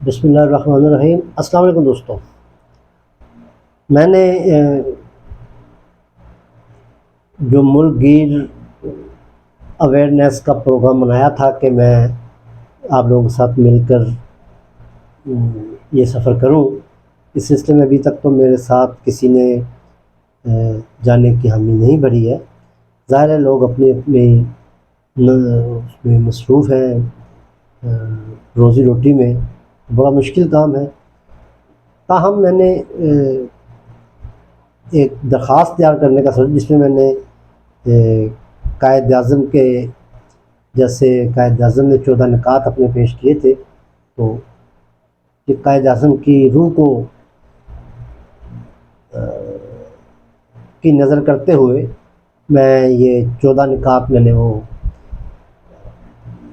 بسم اللہ الرحمن الرحیم۔ السلام علیکم دوستوں، میں نے جو ملک گیر اویئرنیس کا پروگرام بنایا تھا کہ میں آپ لوگوں کے ساتھ مل کر یہ سفر کروں، اس سلسلے میں ابھی تک تو میرے ساتھ کسی نے جانے کی حامی نہیں بھری ہے۔ ظاہر ہے لوگ اپنی اپنی اس میں مصروف ہیں، روزی روٹی میں بڑا مشکل کام ہے۔ تاہم میں نے ایک درخواست تیار کرنے کا سوچا، جس میں میں نے قائد اعظم کے جیسے قائد اعظم نے 14 نکات اپنے پیش کیے تھے، تو یہ قائد اعظم کی روح کو کی نظر کرتے ہوئے میں یہ 14 نکات میں نے وہ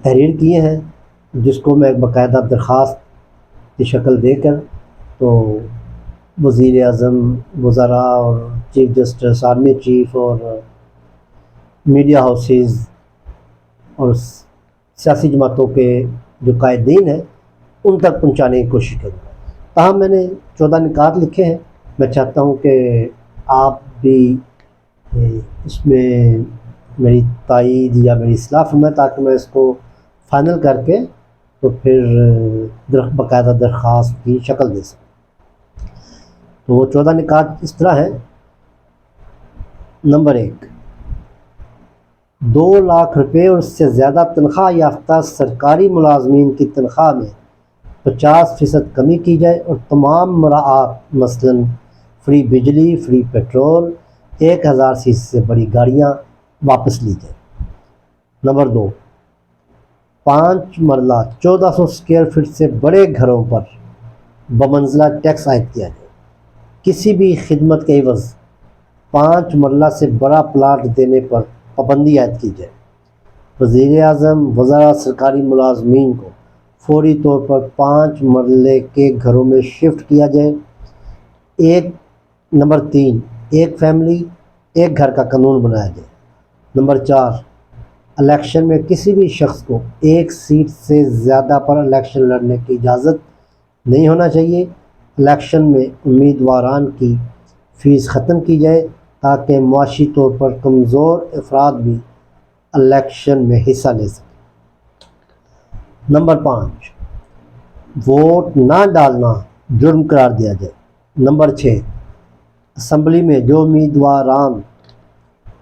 تحریر کیے ہیں، جس کو میں ایک باقاعدہ درخواست کی شکل دے کر تو وزیر اعظم، وزراء اور چیف جسٹس، آرمی چیف اور میڈیا ہاؤسز اور سیاسی جماعتوں کے جو قائدین ہیں ان تک پہنچانے کی کوشش کروں گا۔ تاہم میں نے 14 نکات لکھے ہیں، میں چاہتا ہوں کہ آپ بھی اس میں میری تائید یا میری اصلاح فرمائیں تاکہ میں اس کو فائنل کر کے تو پھر باقاعدہ درخواست کی شکل دے سکوں۔ تو وہ 14 نکات اس طرح ہیں۔ نمبر 1، 2 لاکھ روپے اور اس سے زیادہ تنخواہ یافتہ سرکاری ملازمین کی تنخواہ میں 50% کمی کی جائے اور تمام مراعات مثلاً فری بجلی، فری پیٹرول، 1000 سی سے بڑی گاڑیاں واپس لی جائیں۔ نمبر 2، 5 مرلہ 1400 اسکوائر فٹ سے بڑے گھروں پر بمنزلہ ٹیکس عائد کیا جائے۔ کسی بھی خدمت کے عوض 5 مرلہ سے بڑا پلاٹ دینے پر پابندی عائد کی جائے۔ وزیر اعظم، وزراء، سرکاری ملازمین کو فوری طور پر 5 مرلے کے گھروں میں شفٹ کیا جائے۔ نمبر 3، ایک فیملی ایک گھر کا قانون بنایا جائے۔ نمبر 4، الیکشن میں کسی بھی شخص کو 1 سیٹ سے زیادہ پر الیکشن لڑنے کی اجازت نہیں ہونا چاہیے۔ الیکشن میں امیدواران کی فیس ختم کی جائے تاکہ معاشی طور پر کمزور افراد بھی الیکشن میں حصہ لے سکیں۔ نمبر 5، ووٹ نہ ڈالنا جرم قرار دیا جائے۔ نمبر 6، اسمبلی میں جو امیدواران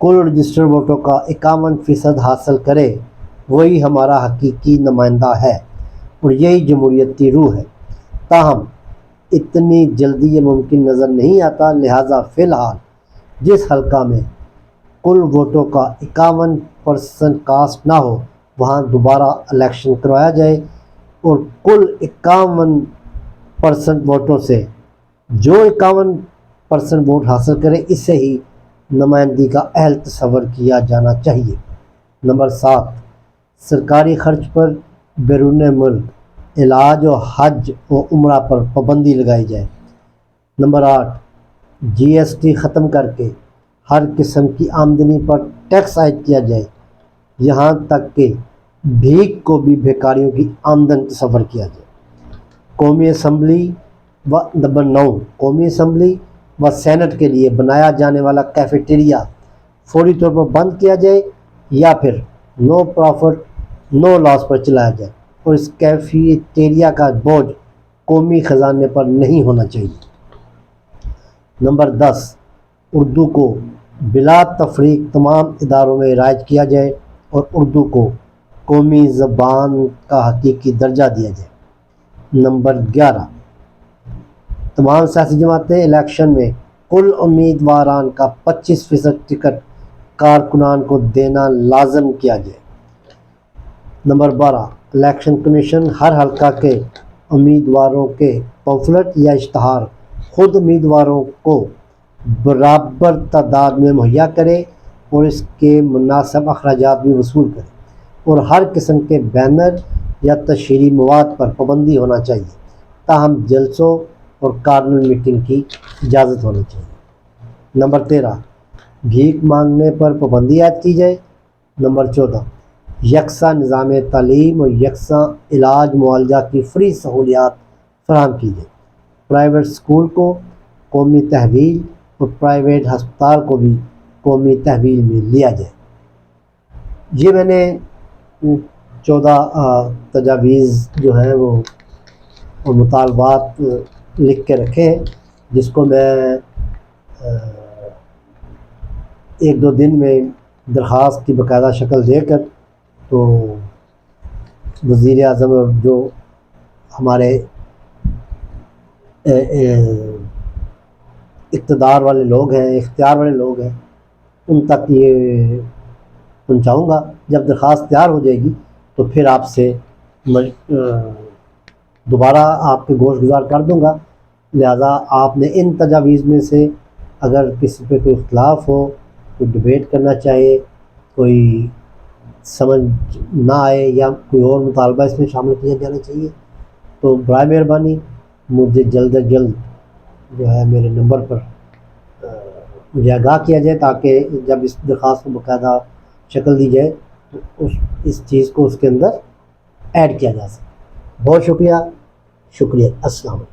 کل رجسٹر ووٹوں کا 51% حاصل کرے وہی ہمارا حقیقی نمائندہ ہے اور یہی جمہوریت کی روح ہے۔ تاہم اتنی جلدی یہ ممکن نظر نہیں آتا، لہٰذا فی الحال جس حلقہ میں کل ووٹوں کا 51% کاسٹ نہ ہو وہاں دوبارہ الیکشن کروایا جائے اور کل 51% ووٹوں سے جو 51% ووٹ حاصل کرے اسے ہی نمائندگی کا اہل تصور کیا جانا چاہیے۔ نمبر 7، سرکاری خرچ پر بیرون ملک علاج و حج و عمرہ پر پابندی لگائی جائے۔ نمبر 8، GST ختم کر کے ہر قسم کی آمدنی پر ٹیکس عائد کیا جائے، یہاں تک کہ بھیک کو بھی بھیکاریوں کی آمدن تصور کیا جائے۔ نمبر 9، قومی اسمبلی و سینٹ کے لیے بنایا جانے والا کیفیٹیریا فوری طور پر بند کیا جائے یا پھر نو پروفٹ نو لاس پر چلایا جائے اور اس کیفیٹیریا کا بوجھ قومی خزانے پر نہیں ہونا چاہیے۔ نمبر 10، اردو کو بلا تفریق تمام اداروں میں رائج کیا جائے اور اردو کو قومی زبان کا حقیقی درجہ دیا جائے۔ نمبر 11، تمام سیاسی جماعتیں الیکشن میں کل امیدواران کا 25% ٹکٹ کارکنان کو دینا لازم کیا جائے۔ نمبر 12، الیکشن کمیشن ہر حلقہ کے امیدواروں کے پمفلٹ یا اشتہار خود امیدواروں کو برابر تعداد میں مہیا کرے اور اس کے مناسب اخراجات بھی وصول کرے اور ہر قسم کے بینر یا تشہیری مواد پر پابندی ہونا چاہیے، تاہم جلسوں اور کارنر میٹنگ کی اجازت ہونی چاہیے۔ نمبر 13، بھیک مانگنے پر پابندی عائد کی جائے۔ نمبر 14، یکساں نظام تعلیم اور یکساں علاج معالجہ کی فری سہولیات فراہم کی جائے۔ پرائیویٹ اسکول کو قومی تحویل اور پرائیویٹ ہسپتال کو بھی قومی تحویل میں لیا جائے۔ یہ میں نے 14 تجاویز جو ہیں وہ مطالبات لکھ کے رکھے ہیں، جس کو میں 1-2 دن میں درخواست کی باقاعدہ شکل دے کر تو وزیر اعظم اور جو ہمارے اقتدار والے لوگ ہیں، اختیار والے لوگ ہیں، ان تک یہ پہنچاؤں گا۔ جب درخواست تیار ہو جائے گی تو پھر آپ سے دوبارہ آپ کے گوش گزار کر دوں گا۔ لہذا آپ نے ان تجاویز میں سے اگر کسی پہ کوئی اختلاف ہو، کوئی ڈبیٹ کرنا چاہے، کوئی سمجھ نہ آئے یا کوئی اور مطالبہ اس میں شامل کیا جانا چاہیے، تو برائے مہربانی مجھے جلد از جلد جو ہے میرے نمبر پر مجھے آگاہ کیا جائے، تاکہ جب اس درخواست کو باقاعدہ شکل دی جائے تو اس چیز کو اس کے اندر ایڈ کیا جا سکے۔ بہت شکریہ، السلام علیکم۔